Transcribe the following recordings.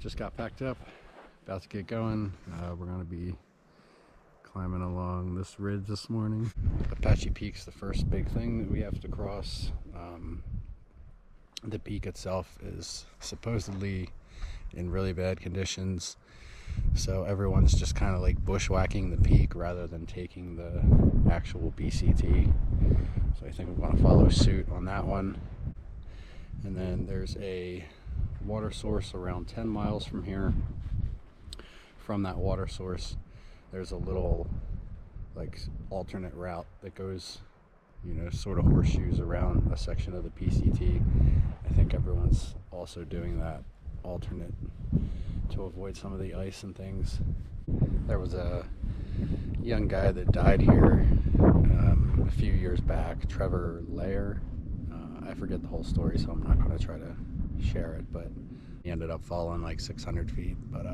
Just got packed up, about to get going. We're gonna be climbing along this ridge this morning. Apache Peak's the first big thing that we have to cross. The peak itself is supposedly in really bad conditions, so everyone's just kind of like bushwhacking the peak rather than taking the actual PCT. So I think we're going to follow suit on that one. And then there's a water source around 10 miles from here. From that water source, there's a little like alternate route that goes, you know, sort of horseshoes around a section of the PCT. I think everyone's also doing that alternate to avoid some of the ice and things. There was a young guy that died here a few years back, Trevor Lair. I forget the whole story, so I'm not going to try to share it, but he ended up falling like 600 feet. But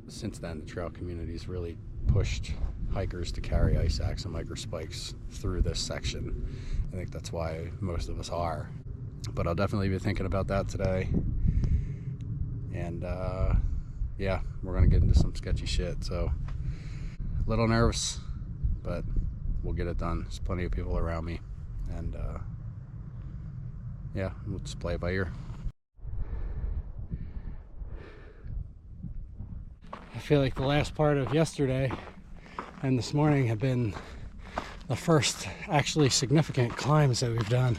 since then, the trail community's really pushed hikers to carry ice axe and micro spikes through this section. I think that's why most of us are. But I'll definitely be thinking about that today. And yeah, we're gonna get into some sketchy shit, so a little nervous, but we'll get it done. There's plenty of people around me, and yeah, we'll just play it by ear. I feel like the last part of yesterday and this morning have been the first actually significant climbs that we've done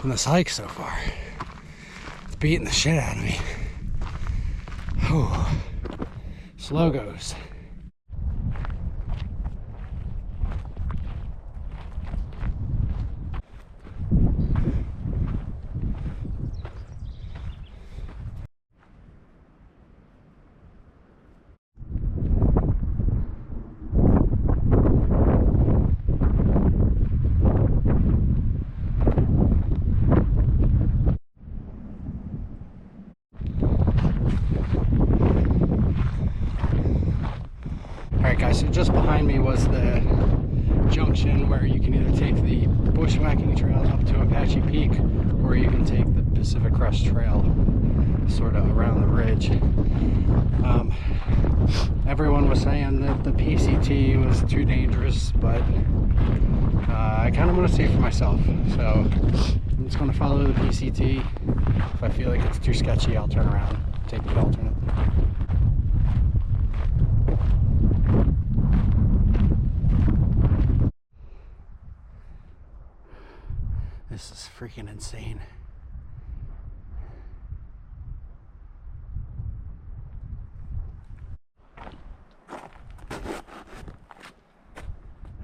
on this hike so far. It's beating the shit out of me. Whew. Slow goes. Alright guys, so just behind me was the junction where you can either take the bushwhacking trail up to Apache Peak, or you can take the Pacific Crest Trail sort of around the ridge. Everyone was saying that the PCT was too dangerous, but I kind of want to see for myself. So I'm just going to follow the PCT. If I feel like it's too sketchy, I'll turn around, take the alternate. This is freaking insane.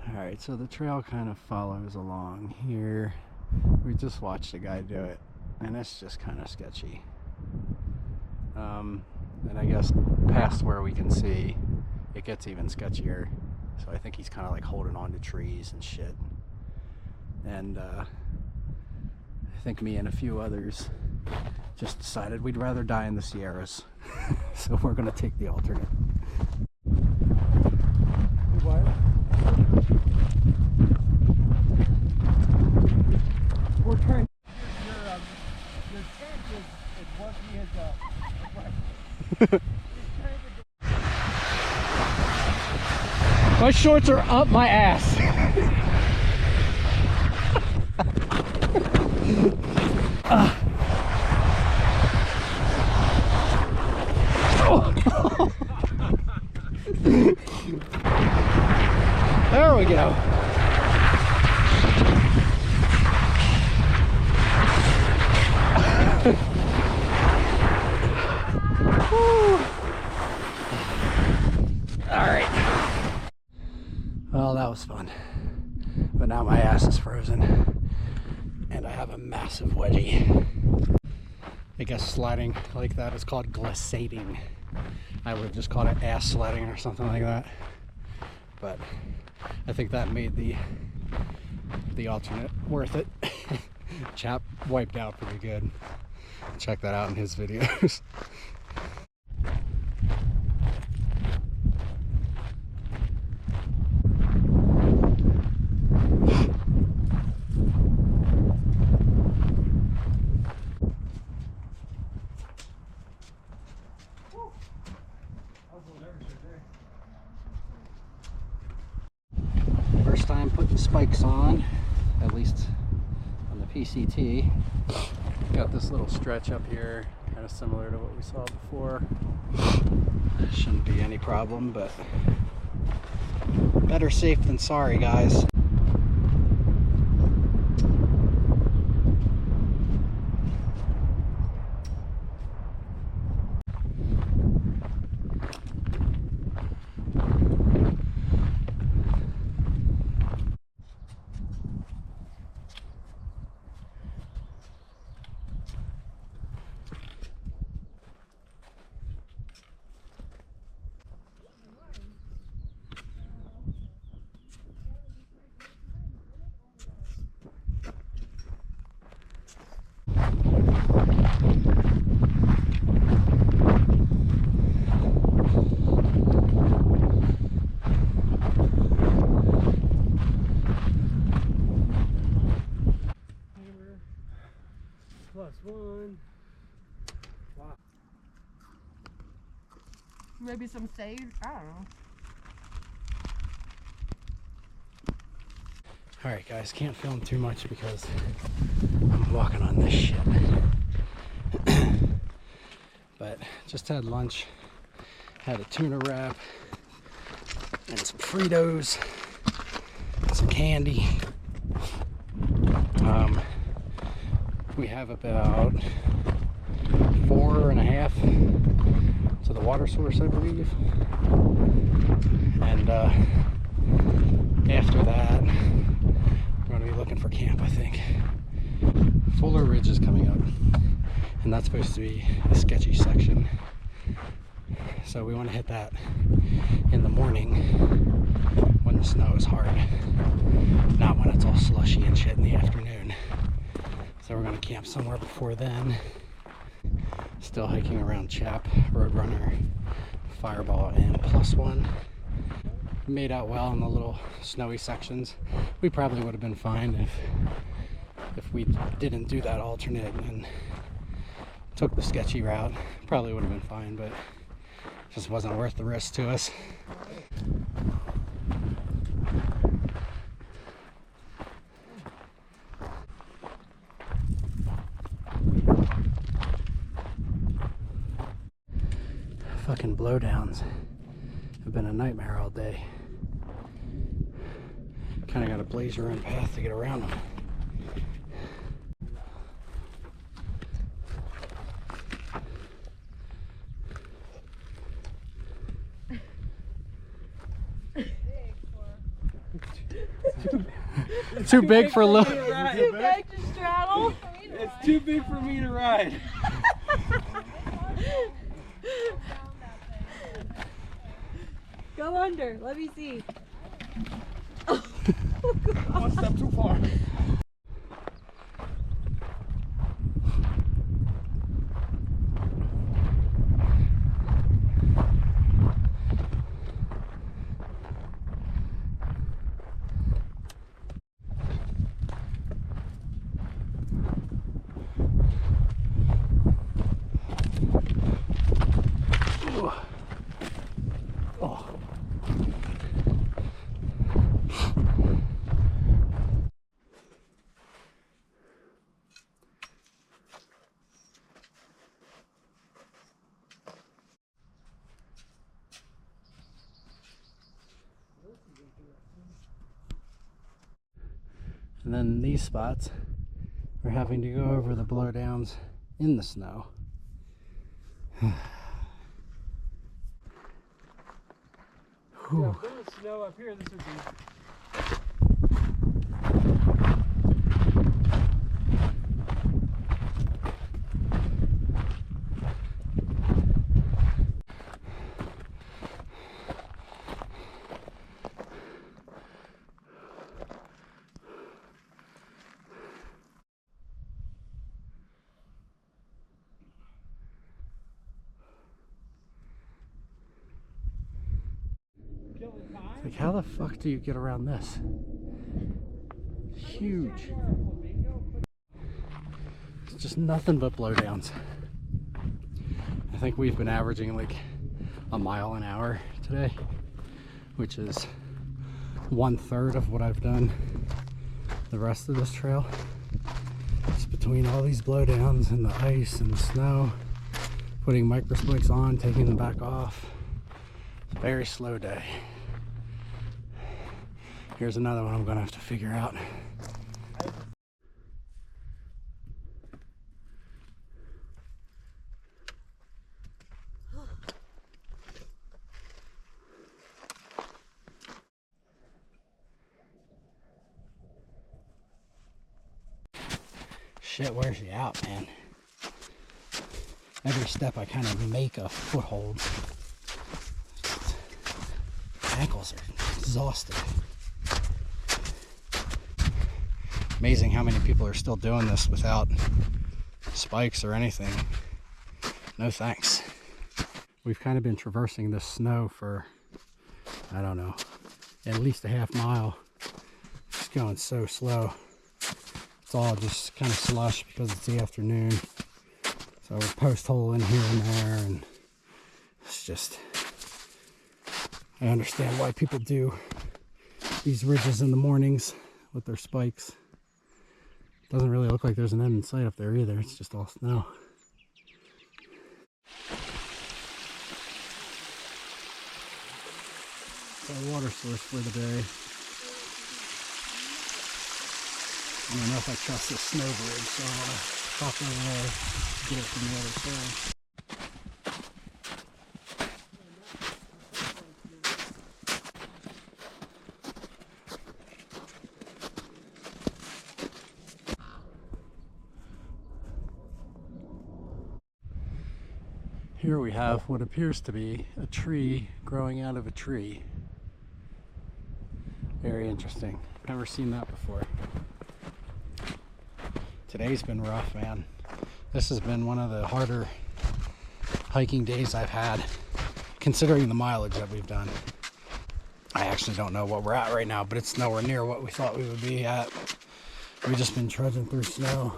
Alright, so the trail kind of follows along here. We just watched a guy do it, and it's just kind of sketchy. And I guess past where we can see, it gets even sketchier. So I think he's kind of like holding on to trees and shit. And I think me and a few others just decided we'd rather die in the Sierras. So we're gonna take the alternate. What? We're trying. Your tent is working as a my shorts are up my ass. There we go. All right. Well, that was fun, but now my ass is frozen and I have a massive wedgie. I guess sliding like that is called glissading. I would have just called it ass sledding or something like that, but I think that made the alternate worth it. Chap wiped out pretty good. Check that out in his videos. first time putting spikes on, at least on the PCT. Got this little stretch up here, kind of similar to what we saw before. Shouldn't be any problem, but better safe than sorry, guys. +1. Wow. Maybe some sage? I don't know. Alright guys, can't film too much because I'm walking on this shit. But just had lunch, had a tuna wrap, and some Fritos, and some candy. We have about 4.5 to the water source, I believe. And after that, we're going to be looking for camp, I think. Fuller Ridge is coming up, and that's supposed to be a sketchy section. So we want to hit that in the morning when the snow is hard, not when it's all slushy and shit in the afternoon. So we're going to camp somewhere before then. Still hiking around Chap, Roadrunner, Fireball, and +1. Made out well in the little snowy sections. We probably would have been fine if we didn't do that alternate and took the sketchy route. Probably would have been fine, but just wasn't worth the risk to us. Fucking blowdowns have been a nightmare all day. Kind of got to blaze your own path to get around them. Too big for a little. Too big to straddle? It's too big for me to ride. Go under. Let me see. One step too far. And then these spots, we're having to go over the blowdowns in the snow. Yeah, if there was snow up here, this would be... Like, how the fuck do you get around this? Huge. It's just nothing but blowdowns. I think we've been averaging like a mile an hour today, which is 1/3 of what I've done the rest of this trail. It's between all these blowdowns and the ice and the snow, putting micro spikes on, taking them back off. It's a very slow day. Here's another one I'm gonna have to figure out. Shit wears you out, man. Every step I kind of make a foothold. Ankles are exhausted. Amazing how many people are still doing this without spikes or anything. No thanks. We've kind of been traversing this snow for, I don't know, at least a half mile. Just going so slow. It's all just kind of slush because it's the afternoon. So we're post hole in here and there, and it's just, I understand why people do these ridges in the mornings with their spikes. Doesn't really look like there's an end in sight up there either. It's just all snow. It's our water source for the day. I don't know if I trust this snow bridge, so I'm gonna hop over there and get it from the other side. Here we have what appears to be a tree growing out of a tree. Very interesting. Never seen that before. Today's been rough, man. This has been one of the harder hiking days I've had, considering the mileage that we've done. I actually don't know what we're at right now, but it's nowhere near what we thought we would be at. We've just been trudging through snow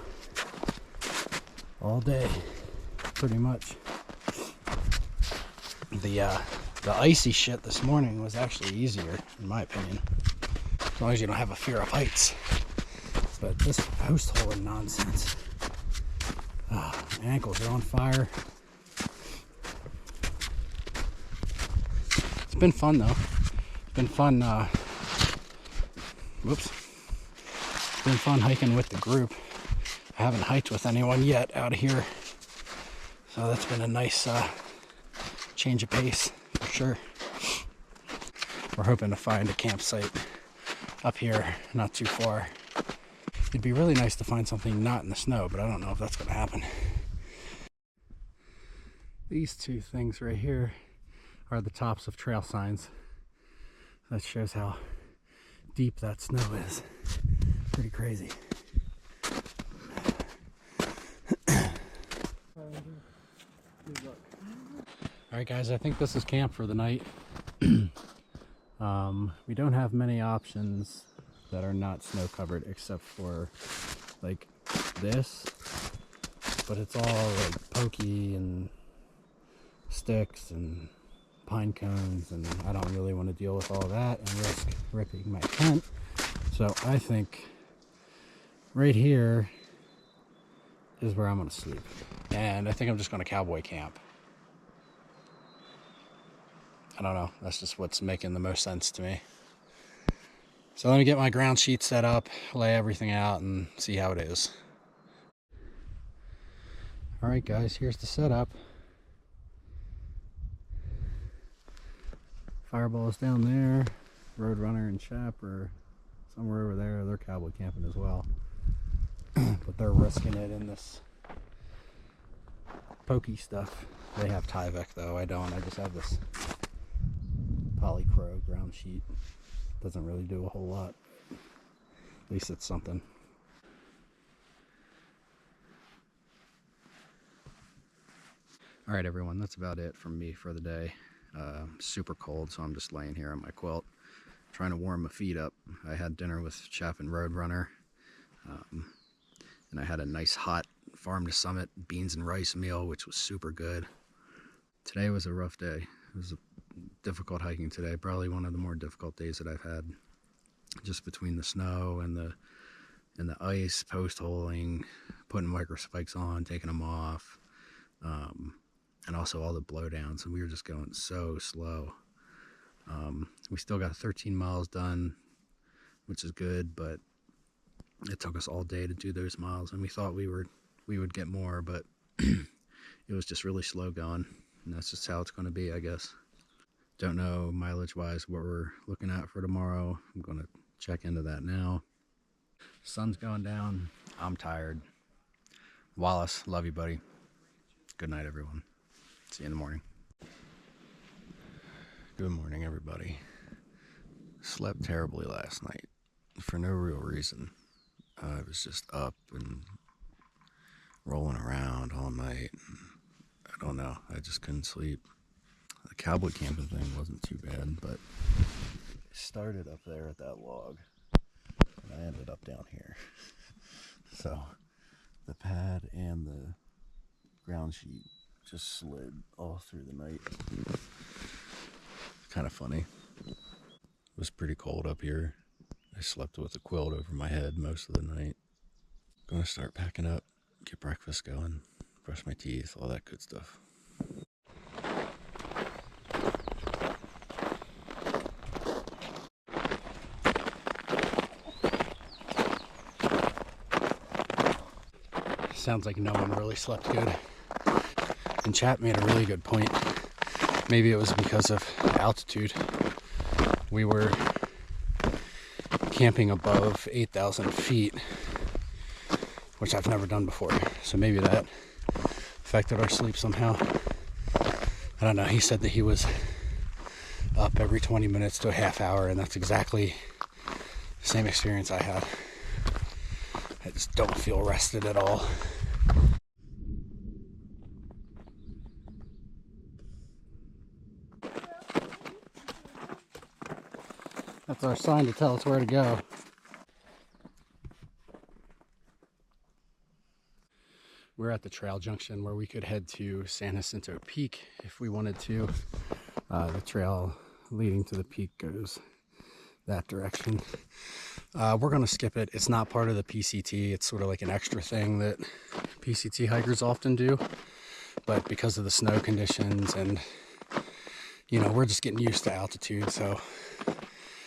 all day, pretty much. The icy shit this morning was actually easier, in my opinion, as long as you don't have a fear of heights. But this post hole nonsense. My ankles are on fire. It's been fun though. It's been fun. It's been fun hiking with the group. I haven't hiked with anyone yet out of here, so that's been a nice change of pace for sure. We're hoping to find a campsite up here, not too far. It'd be really nice to find something not in the snow, but I don't know if that's going to happen. These two things right here are the tops of trail signs. That shows how deep that snow is. Pretty crazy. Alright guys, I think this is camp for the night. We don't have many options that are not snow covered except for like this, but it's all like pokey and sticks and pine cones, and I don't really want to deal with all that and risk ripping my tent. So I think right here is where I'm going to sleep, and I think I'm just going to cowboy camp. I don't know, that's just what's making the most sense to me. So let me get my ground sheet set up, lay everything out, and see how it is. Alright guys, here's the setup. Fireball's down there. Roadrunner and Chap are somewhere over there. They're cowboy camping as well. But they're risking it in this pokey stuff. They have Tyvek though, I don't. I just have this Polycro ground sheet. Doesn't really do a whole lot. At least it's something. Alright everyone, that's about it from me for the day. Super cold, so I'm just laying here on my quilt trying to warm my feet up. I had dinner with Chap and Roadrunner, and I had a nice hot farm to summit beans and rice meal, which was super good. Today was a rough day. It was a difficult hiking today, probably one of the more difficult days that I've had just between the snow and the ice, post holing, putting micro spikes on, taking them off, and also all the blowdowns. And we were just going so slow. We still got 13 miles done, which is good, but it took us all day to do those miles, and we thought we would get more, but it was just really slow going, and that's just how it's going to be, I guess. Don't know mileage wise what we're looking at for tomorrow. I'm going to check into that now. Sun's going down. I'm tired. Wallace, love you, buddy. Good night, everyone. See you in the morning. Good morning, everybody. Slept terribly last night for no real reason. I was just up and rolling around all night. I don't know. I just couldn't sleep. The cowboy camping thing wasn't too bad, but it started up there at that log, and I ended up down here. So the pad and the ground sheet just slid all through the night. Kind of funny. It was pretty cold up here. I slept with a quilt over my head most of the night. Gonna start packing up, get breakfast going, brush my teeth, all that good stuff. Sounds like no one really slept good. And chat made a really good point. Maybe it was because of altitude. We were camping above 8,000 feet, which I've never done before. So maybe that affected our sleep somehow. I don't know. He said that he was up every 20 minutes to a half hour, and that's exactly the same experience I had. I just don't feel rested at all. That's our sign to tell us where to go. We're at the trail junction where we could head to San Jacinto Peak if we wanted to. The trail leading to the peak goes that direction. We're going to skip it. It's not part of the PCT. It's sort of like an extra thing that PCT hikers often do. But because of the snow conditions and, you know, we're just getting used to altitude. So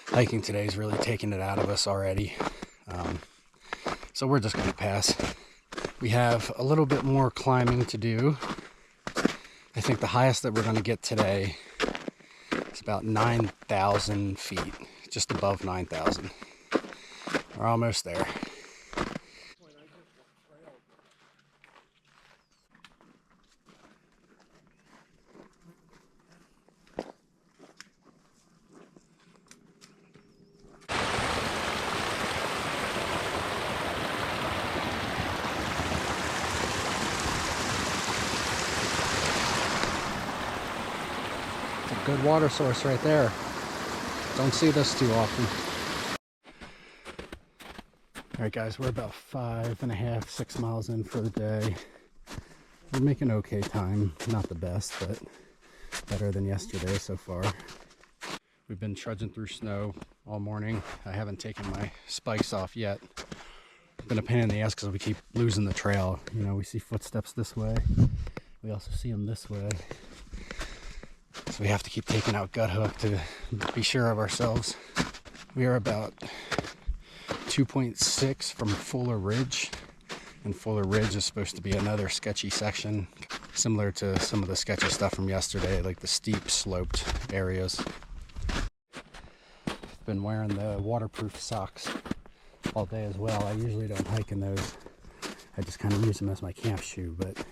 hiking today is really taking it out of us already. So we're just going to pass. We have a little bit more climbing to do. I think the highest that we're going to get today is about 9,000 feet, just above 9,000. We're almost there. Good water source right there. Don't see this too often. All right, guys, we're about 5.5, 6 miles in for the day. We're making okay time. Not the best, but better than yesterday so far. We've been trudging through snow all morning. I haven't taken my spikes off yet. It's been a pain in the ass because we keep losing the trail. You know, we see footsteps this way. We also see them this way. So we have to keep taking out gut hook to be sure of ourselves. We are about 2.6 from Fuller Ridge, and Fuller Ridge is supposed to be another sketchy section, similar to some of the sketchy stuff from yesterday, like the steep sloped areas. I've been wearing the waterproof socks all day as well. I usually don't hike in those. I just kind of use them as my camp shoe, but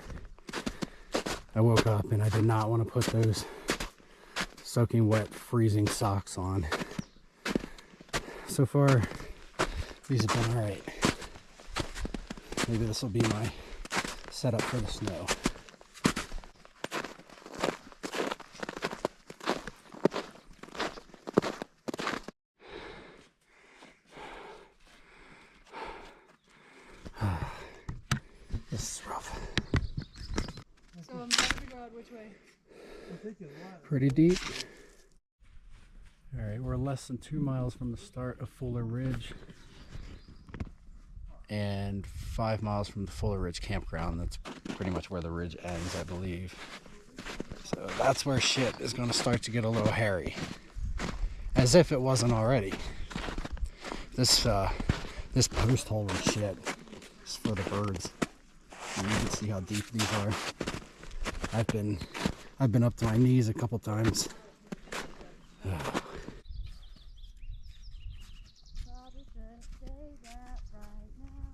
I woke up and I did not want to put those soaking wet, freezing socks on. So far, these have been all right. Maybe this will be my setup for the snow. This is rough. So I'm trying to figure out which way. Pretty deep. All All right, we're less than 2 miles from the start of Fuller Ridge and 5 miles from the Fuller Ridge campground. That's pretty much where the ridge ends, I believe. So that's where shit is going to start to get a little hairy, as if it wasn't already. This post hole and shit is for the birds. And you can see how deep these are. I've been up to my knees a couple times. Probably shouldn't say that right now.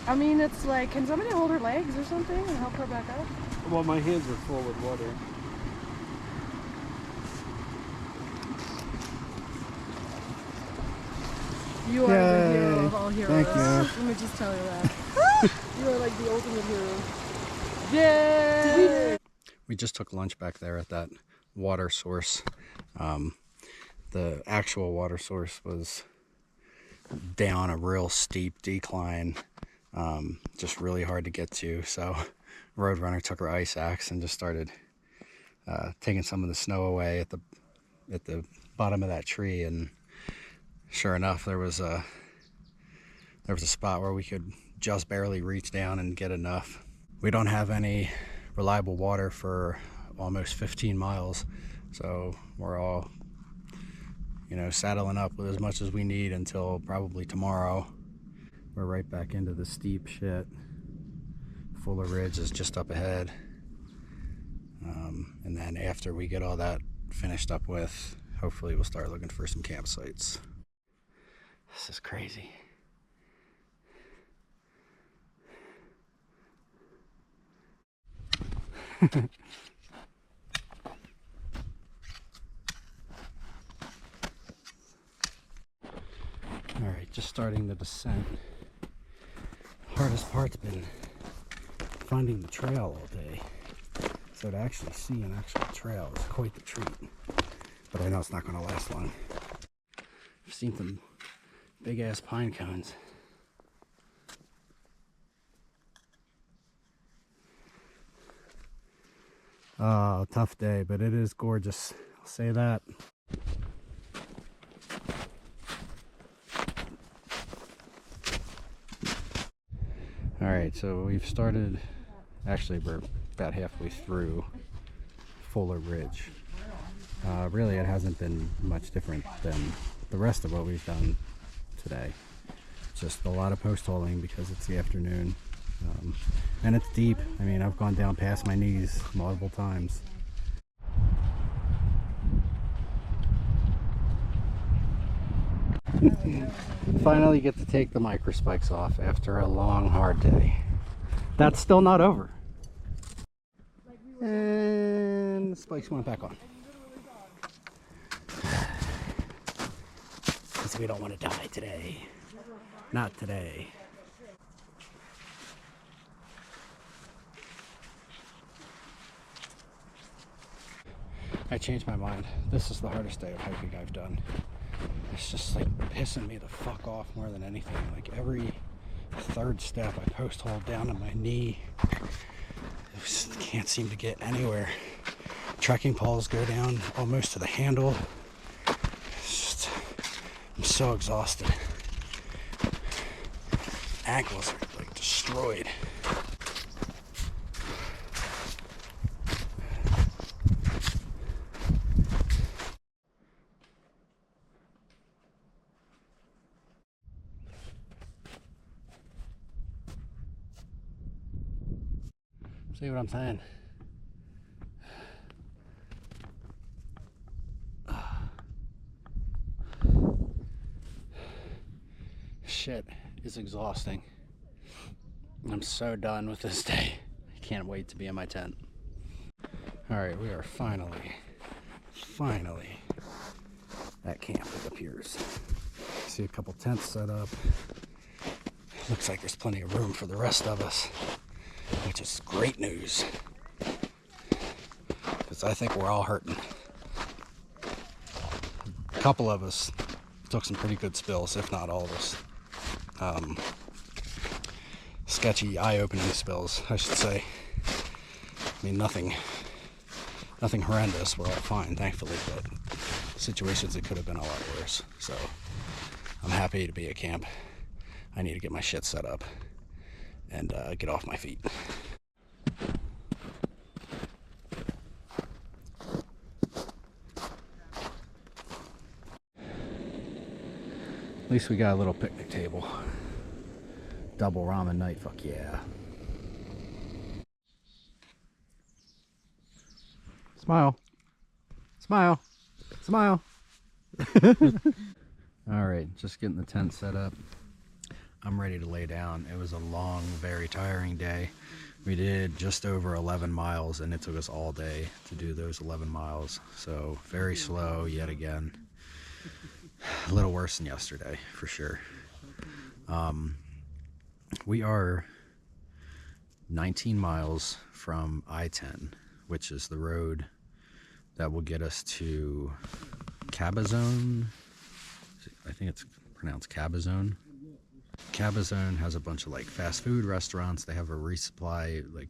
I mean, it's like, can somebody hold her legs or something and help her back up? Well, my hands are full with water. You are the hero of all heroes. Thank you. Let me just tell you that. You are like the ultimate hero. Yay! We just took lunch back there at that water source. The actual water source was down a real steep decline, just really hard to get to. So Roadrunner took her ice axe and just started taking some of the snow away at the bottom of that tree. And sure enough, there was a spot where we could just barely reach down and get enough. We don't have any reliable water for almost 15 miles, so we're all, saddling up with as much as we need until probably tomorrow. We're right back into the steep shit. Fuller Ridge is just up ahead, and then after we get all that finished up with, hopefully we'll start looking for some campsites. This is crazy. Alright, just starting the descent. Hardest part's been finding the trail all day. So to actually see an actual trail is quite the treat. But I know it's not going to last long. I've seen some big ass pine cones. Oh, tough day, but it is gorgeous. I'll say that. Alright, so we've started, actually we're about halfway through Fuller Ridge. Really it hasn't been much different than the rest of what we've done today. Just a lot of post holing because it's the afternoon. And it's deep. I mean, I've gone down past my knees multiple times. Finally get to take the microspikes off after a long, hard day. That's still not over. And the spikes went back on. Because we don't want to die today. Not today. I changed my mind. This is the hardest day of hiking I've done. It's just like pissing me the fuck off more than anything. Like every third step I post hole down on my knee. I just can't seem to get anywhere. Trekking poles go down almost to the handle. It's just, I'm so exhausted. Ankles are like destroyed. See what I'm saying? Shit is exhausting. I'm so done with this day. I can't wait to be in my tent. Alright, we are finally at camp, it appears. See a couple tents set up. Looks like there's plenty of room for the rest of us, which is great news. because I think we're all hurting. A couple of us took some pretty good spills, if not all of us. Sketchy, eye-opening spills, I should say. I mean, nothing horrendous. We're all fine, thankfully, but situations that could have been a lot worse. So I'm happy to be at camp. I need to get my shit set up and get off my feet. At least we got a little picnic table. Double ramen night, fuck yeah. Smile. Smile. Smile. Alright, just getting the tent set up. I'm ready to lay down. It was a long, very tiring day. We did just over 11 miles and it took us all day to do those 11 miles. So very slow yet again. A little worse than yesterday, for sure. We are 19 miles from I-10, which is the road that will get us to Cabazon. I think it's pronounced Cabazon. Cabazon has a bunch of like fast food restaurants. They have a resupply, like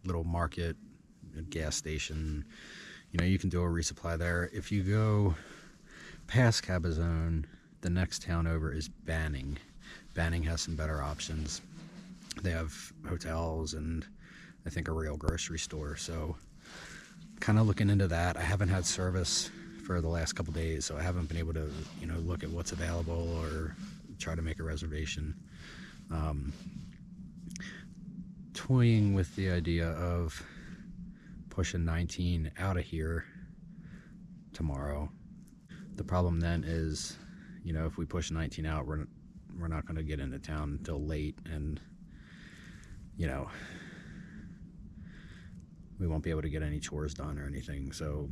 little market, a gas station. You know, you can do a resupply there. If you go past Cabazon, the next town over is Banning. Banning has some better options. They have hotels and I think a real grocery store. So kind of looking into that. I haven't had service for the last couple days, so I haven't been able to, you know, look at what's available or try to make a reservation. Toying with the idea of pushing 19 out of here tomorrow. The problem then is, you know, if we push 19 out, we're not going to get into town until late, and you know, we won't be able to get any chores done or anything. So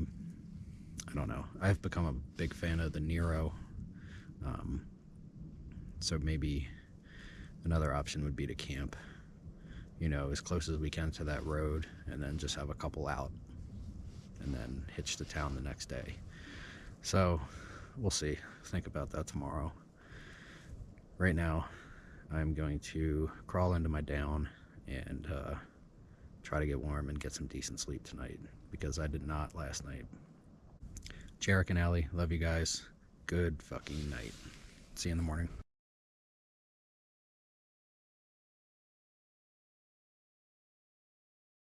I don't know. I've become a big fan of the Nero. So maybe another option would be to camp, you know, as close as we can to that road, and then just have a couple out and then hitch to town the next day. So we'll see. Think about that tomorrow. Right now, I'm going to crawl into my down and try to get warm and get some decent sleep tonight, because I did not last night. Jarek and Allie, love you guys. Good fucking night. See you in the morning.